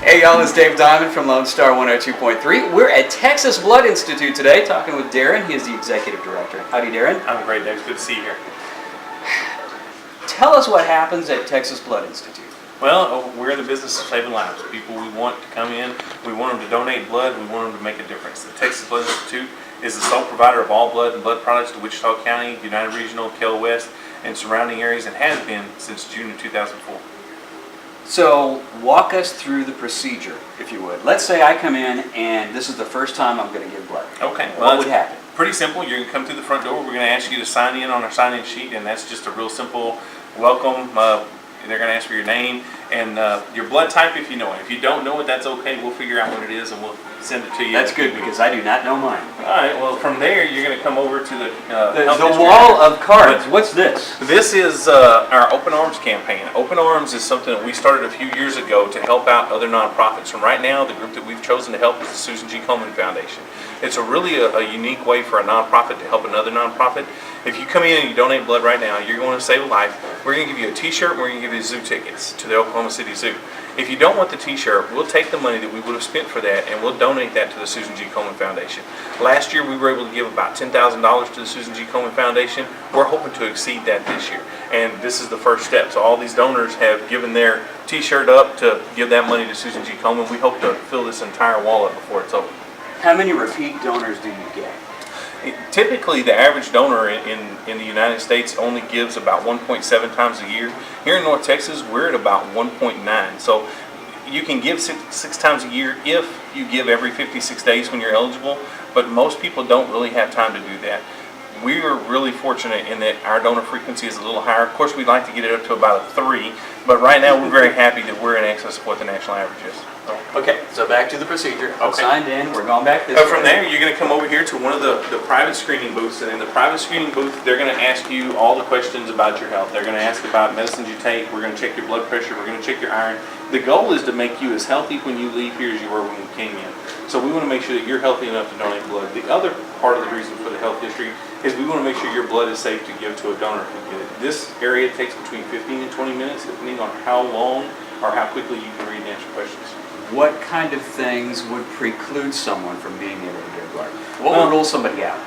Hey y'all, it's Dave Diamond from Lonestar 102.3. We're at Texas Blood Institute today talking with Darren. He is the executive director. Howdy, Darren. I'm great, Dave. It's good to see you here. Tell us what happens at Texas Blood Institute. Well, we're in the business of saving lives. People we want to come in, we want them to donate blood, we want them to make a difference. The Texas Blood Institute is the sole provider of all blood and blood products to Wichita County, United Regional, Kel West, and surrounding areas, and has been since June of 2004. So walk us through the procedure, if you would. Let's say I come in and this is the first time I'm going to give blood. Okay. What would happen? Pretty simple. You're going to come through the front door. We're going to ask you to sign in on our sign-in sheet, and that's just a real simple welcome. They're going to ask for your name and your blood type if you know it. If you don't know it, that's okay. We'll figure out what it is and we'll send it to you. That's good because I do not know mine. All right. Well, from there, you're going to come over to the wall of cards. What's this? This is our Open Arms campaign. Open Arms is something that we started a few years ago to help out other nonprofits. And right now, the group that we've chosen to help is the Susan G. Komen Foundation. It's really a unique way for a nonprofit to help another nonprofit. If you come in and you donate blood right now, you're going to save a life. We're going to give you a t-shirt, we're going to give you zoo tickets to the Oklahoma City Zoo. If you don't want the t-shirt, we'll take the money that we would have spent for that and we'll donate that to the Susan G. Komen Foundation. Last year we were able to give about $10,000 to the Susan G. Komen Foundation. We're hoping to exceed that this year. And this is the first step. So all these donors have given their t-shirt up to give that money to Susan G. Komen. We hope to fill this entire wall up before it's over. How many repeat donors do you get? Typically, the average donor in the United States only gives about 1.7 times a year. Here in North Texas, we're at about 1.9. So you can give six times a year if you give every 56 days when you're eligible, but most people don't really have time to do that. We are really fortunate in that our donor frequency is a little higher. Of course, we'd like to get it up to about a 3, but right now we're very happy that we're in excess of what the national average is. Okay, so back to the procedure. I'm signed in. We're going back this way. From there, you're going to come over here to one of the private screening booths, and in the private screening booth, they're going to ask you all the questions about your health. They're going to ask about medicines you take. We're going to check your blood pressure. We're going to check your iron. The goal is to make you as healthy when you leave here as you were when you came in. So we want to make sure that you're healthy enough to donate blood. The other part of the reason for the health history is we want to make sure your blood is safe to give to a donor who get it. This area takes between 15 and 20 minutes, depending on how long or how quickly you can read and answer questions. What kind of things would preclude someone from being able to give blood? What would rule somebody out?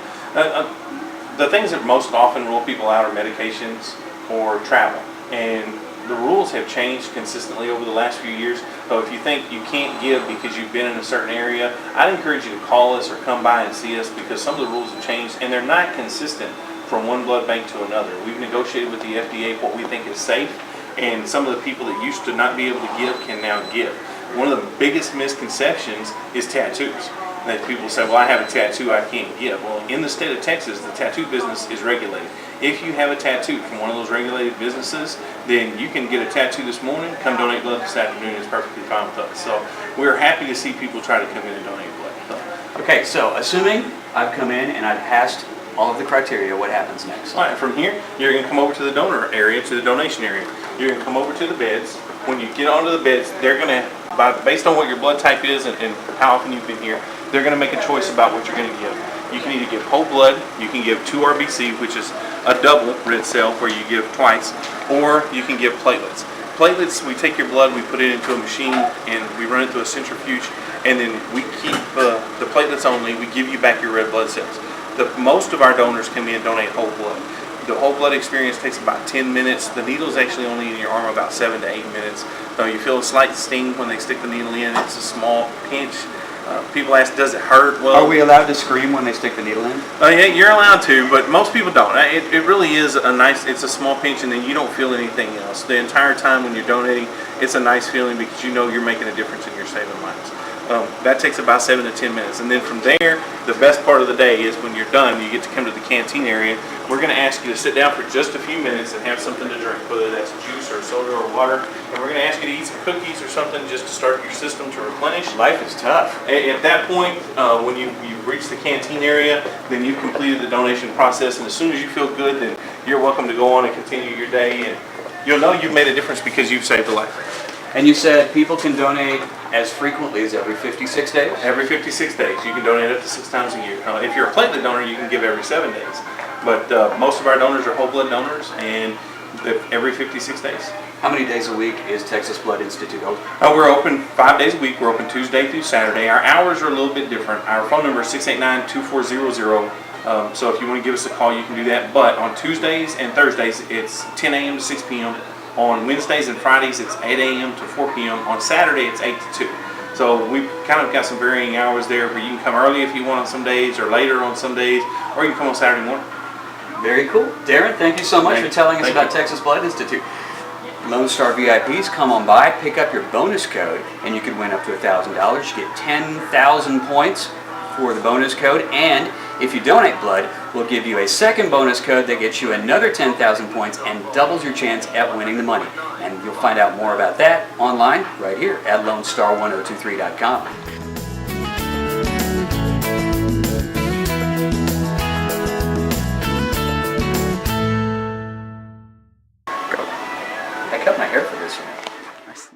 The things that most often rule people out are medications or travel. And the rules have changed consistently over the last few years. So if you think you can't give because you've been in a certain area, I'd encourage you to call us or come by and see us because some of the rules have changed and they're not consistent from one blood bank to another. We've negotiated with the FDA what we think is safe, and some of the people that used to not be able to give can now give. One of the biggest misconceptions is tattoos. That people say, well, I have a tattoo, I can't give. Well, in the state of Texas, the tattoo business is regulated. If you have a tattoo from one of those regulated businesses, then you can get a tattoo this morning, come donate blood this afternoon. It's perfectly fine with us. So we're happy to see people try to come in and donate blood. Okay, so assuming I've come in and I've passed all of the criteria, what happens next? All right, from here, you're going to come over to the donor area, to the donation area. You're going to come over to the beds. When you get onto the beds, they're going to, based on what your blood type is and how often you've been here, they're going to make a choice about what you're going to give. You can either give whole blood, you can give 2 RBC, which is a double red cell where you give twice, or you can give platelets. Platelets, we take your blood, we put it into a machine, and we run it through a centrifuge, and then we keep the platelets only. We give you back your red blood cells. Most of our donors come in and donate whole blood. The whole blood experience takes about 10 minutes. The needle is actually only in your arm about 7 to 8 minutes. So you feel a slight sting when they stick the needle in. It's a small pinch. People ask, does it hurt? Well, are we allowed to scream when they stick the needle in? Yeah, you're allowed to, but most people don't. It really is it's a small pinch, and then you don't feel anything else. The entire time when you're donating, it's a nice feeling because you know you're making a difference and you're saving lives. That takes about 7 to 10 minutes. And then from there, the best part of the day is when you're done, you get to come to the canteen area. We're going to ask you to sit down for just a few minutes and have something to drink, whether that's juice or soda or water. And we're going to ask you to eat some cookies or something just to start your system to replenish. Life is tough. At that point, when you've reached the canteen area, then you've completed the donation process. And as soon as you feel good, then you're welcome to go on and continue your day. And you'll know you've made a difference because you've saved a life. And you said people can donate as frequently as every 56 days? Every 56 days. You can donate up to 6 times a year. If you're a platelet donor, you can give every 7 days. But most of our donors are whole blood donors, and every 56 days. How many days a week is Texas Blood Institute open? We're open 5 days a week. We're open Tuesday through Saturday. Our hours are a little bit different. Our phone number is 689-2400. So if you want to give us a call, you can do that. But on Tuesdays and Thursdays, it's 10 a.m. to 6 p.m. On Wednesdays and Fridays, it's 8 a.m. to 4 p.m. On Saturday, it's 8 to 2. So we've kind of got some varying hours there where you can come early if you want on some days, or later on some days, or you can come on Saturday morning. Very cool. Darren, thank you so much for telling us about Texas Blood Institute. Lone Star VIPs, come on by, pick up your bonus code, and you could win up to $1,000. You get 10,000 points for the bonus code, and if you donate blood, we'll give you a second bonus code that gets you another 10,000 points and doubles your chance at winning the money. And you'll find out more about that online right here at Lonestar102.3.com. I cut my hair for this year.